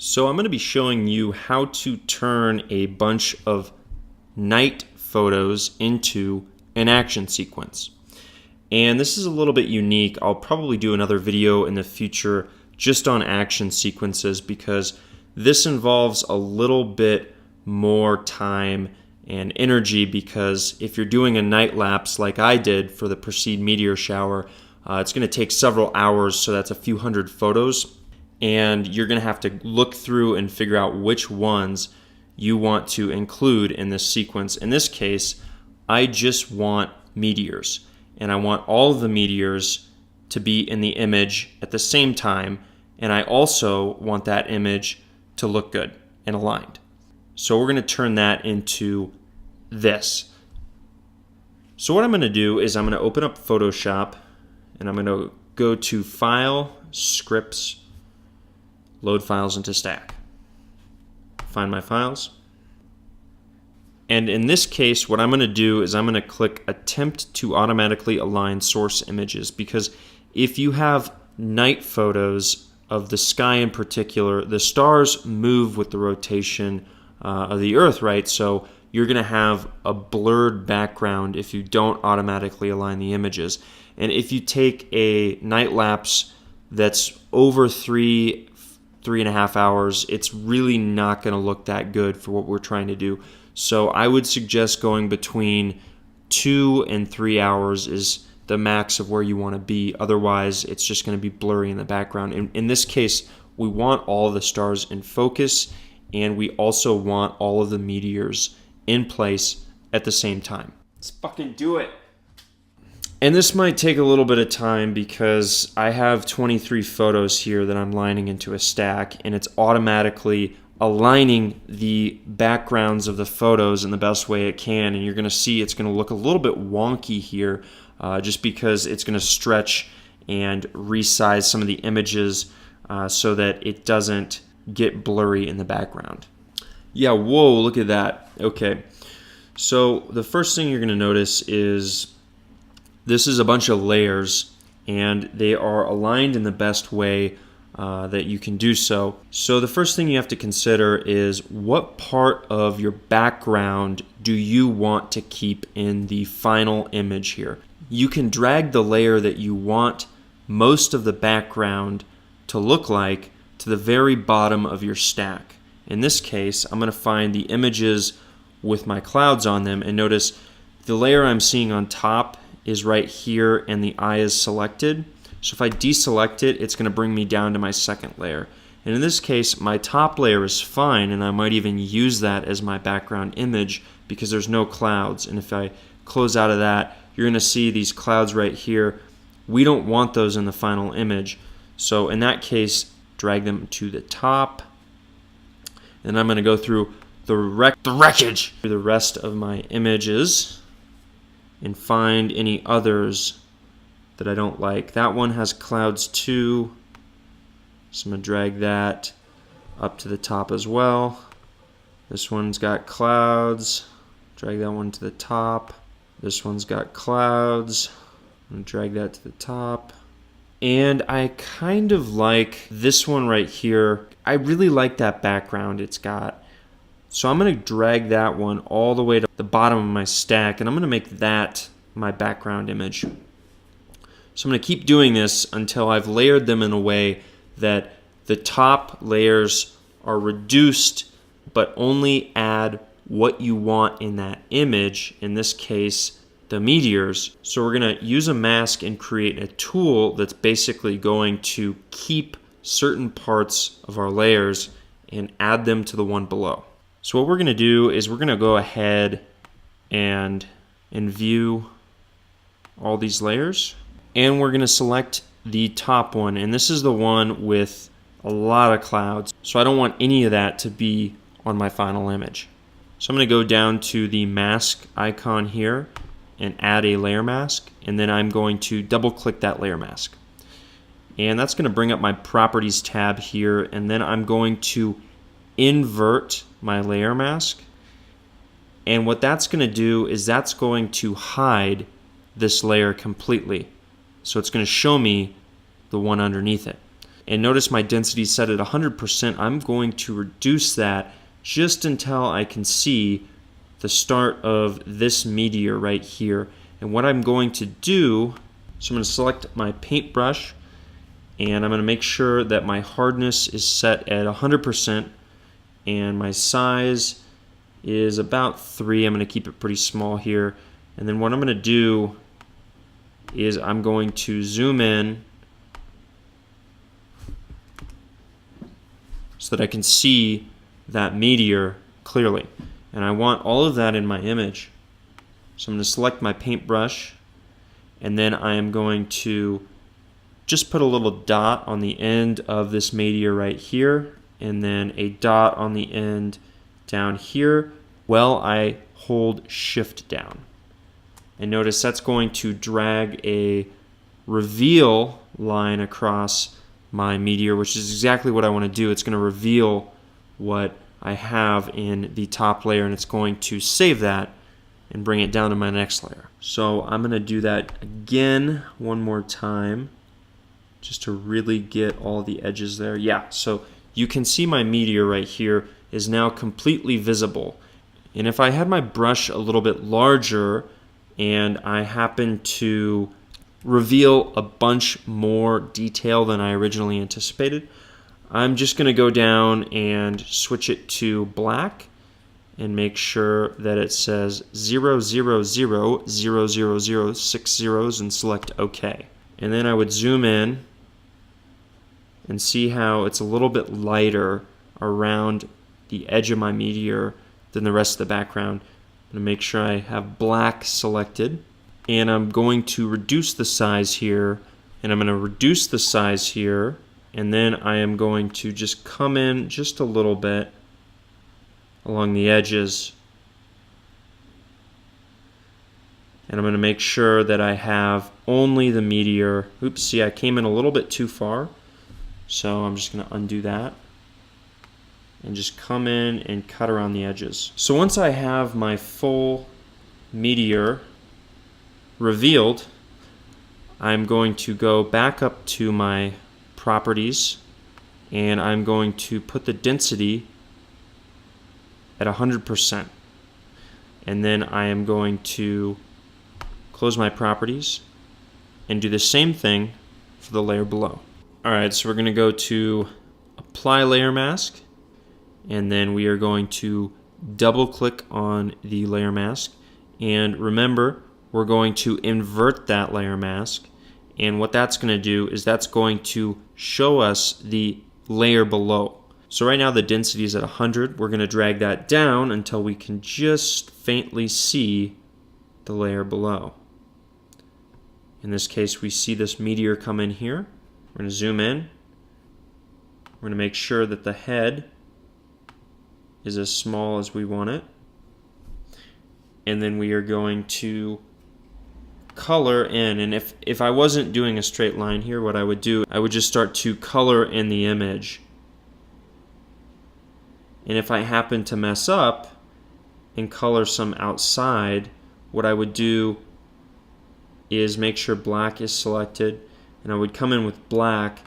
So I'm going to be showing you how to turn a bunch of night photos into an action sequence. And this is a little bit unique. I'll probably do another video in the future just on action sequences because this involves a little bit more time and energy, because if you're doing a night lapse like I did for the Perseid Meteor Shower, it's going to take several hours, so that's a few hundred photos. And you're going to have to look through and figure out which ones you want to include in this sequence. In this case, I just want meteors, and I want all of the meteors to be in the image at the same time, and I also want that image to look good and aligned. So we're going to turn that into this. So what I'm going to do is I'm going to open up Photoshop, and I'm going to go to File, Scripts, Load Files into Stack. Find my files. And in this case, what I'm going to do is I'm going to click Attempt to automatically align source images, because if you have night photos of the sky in particular, the stars move with the rotation of the Earth, right? So you're going to have a blurred background if you don't automatically align the images. And if you take a night lapse that's over 3.5 hours, it's really not going to look that good for what we're trying to do. So I would suggest going between 2 and 3 hours is the max of where you want to be. Otherwise, it's just going to be blurry in the background. In this case, we want all of the stars in focus, and we also want all of the meteors in place at the same time. Let's fucking do it. And this might take a little bit of time because I have 23 photos here that I'm lining into a stack, and it's automatically aligning the backgrounds of the photos in the best way it can. And you're going to see it's going to look a little bit wonky here just because it's going to stretch and resize some of the images so that it doesn't get blurry in the background. Yeah, whoa, look at that. Okay, so the first thing you're going to notice is this is a bunch of layers, and they are aligned in the best way that you can do so. So the first thing you have to consider is what part of your background do you want to keep in the final image here. You can drag the layer that you want most of the background to look like to the very bottom of your stack. In this case, I'm going to find the images with my clouds on them, and notice the layer I'm seeing on top is right here, and the eye is selected. So if I deselect it, it's going to bring me down to my second layer. And in this case, my top layer is fine, and I might even use that as my background image because there's no clouds. And if I close out of that, you're going to see these clouds right here. We don't want those in the final image. So in that case, drag them to the top. And I'm going to go through the wreckage through the rest of my images and find any others that I don't like. That one has clouds too, so I'm going to drag that up to the top as well. This one's got clouds, drag that one to the top. This one's got clouds, I'm going to drag that to the top. And I kind of like this one right here. I really like that background it's got. So I'm going to drag that one all the way to the bottom of my stack, and I'm going to make that my background image. So I'm going to keep doing this until I've layered them in a way that the top layers are reduced, but only add what you want in that image, in this case, the meteors. So we're going to use a mask and create a tool that's basically going to keep certain parts of our layers and add them to the one below. So what we're going to do is we're going to go ahead and view all these layers, and we're going to select the top one, and this is the one with a lot of clouds, so I don't want any of that to be on my final image. So I'm going to go down to the mask icon here and add a layer mask, and then I'm going to double click that layer mask, and that's going to bring up my properties tab here, and then I'm going to invert my layer mask, and what that's going to do is that's going to hide this layer completely, so it's going to show me the one underneath it. And notice my density is set at 100%. I'm going to reduce that just until I can see the start of this meteor right here. And what I'm going to do, so I'm going to select my paintbrush, and I'm going to make sure that my hardness is set at 100%, and my size is about 3. I'm going to keep it pretty small here. And then what I'm going to do is I'm going to zoom in so that I can see that meteor clearly. And I want all of that in my image. So I'm going to select my paintbrush, and then I am going to just put a little dot on the end of this meteor right here, and then a dot on the end down here while I hold Shift down. And notice that's going to drag a reveal line across my meteor, which is exactly what I want to do. It's going to reveal what I have in the top layer, and it's going to save that and bring it down to my next layer. So I'm going to do that again one more time just to really get all the edges there. Yeah, so you can see my meteor right here is now completely visible. And if I had my brush a little bit larger and I happen to reveal a bunch more detail than I originally anticipated, I'm just going to go down and switch it to black and make sure that it says 0, 0, 0, 0, 0, 0, 6 zeros, and select OK. And then I would zoom in and see how it's a little bit lighter around the edge of my meteor than the rest of the background. I'm going to make sure I have black selected, and I'm going to reduce the size here, and I'm going to reduce the size here, and then I am going to just come in just a little bit along the edges, and I'm going to make sure that I have only the meteor. Oops, see, I came in a little bit too far, so I'm just going to undo that and just come in and cut around the edges. So once I have my full meteor revealed, I'm going to go back up to my properties, and I'm going to put the density at 100%. And then I am going to close my properties and do the same thing for the layer below. Alright, so we're going to go to Apply Layer Mask, and then we are going to double click on the layer mask, and remember, we're going to invert that layer mask, and what that's going to do is that's going to show us the layer below. So right now the density is at 100. We're going to drag that down until we can just faintly see the layer below. In this case, we see this meteor come in here. We're going to zoom in. We're going to make sure that the head is as small as we want it. And then we are going to color in. And if I wasn't doing a straight line here, what I would do, I would just start to color in the image. And if I happen to mess up and color some outside, what I would do is make sure black is selected, and I would come in with black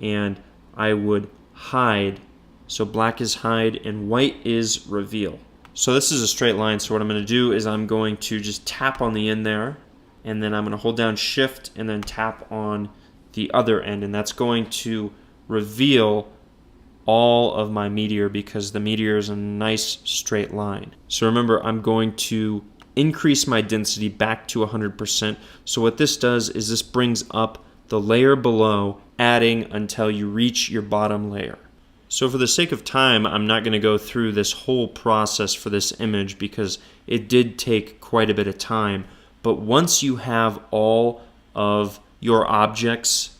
and I would hide. So black is hide and white is reveal. So this is a straight line, so what I'm going to do is I'm going to just tap on the end there, and then I'm going to hold down Shift and then tap on the other end, and that's going to reveal all of my meteor because the meteor is a nice straight line. So remember, I'm going to increase my density back to 100%. So what this does is this brings up the layer below, adding until you reach your bottom layer. So for the sake of time, I'm not going to go through this whole process for this image because it did take quite a bit of time. But once you have all of your objects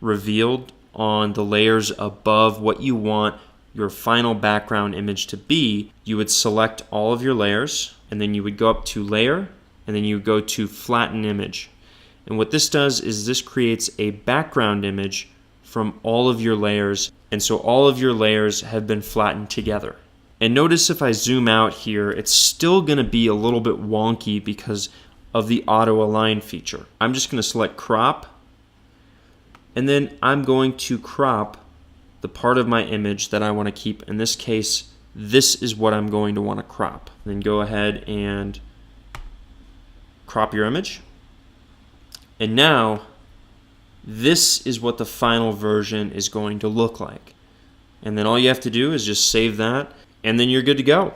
revealed on the layers above what you want your final background image to be, you would select all of your layers, and then you would go up to Layer, and then you would go to Flatten Image. And what this does is this creates a background image from all of your layers, and so all of your layers have been flattened together. And notice if I zoom out here, it's still going to be a little bit wonky because of the auto align feature. I'm just going to select Crop, And then I'm going to crop the part of my image that I want to keep. In this case, this is what I'm going to want to crop. Then go ahead and crop your image. And now, this is what the final version is going to look like. And then all you have to do is just save that, and then you're good to go.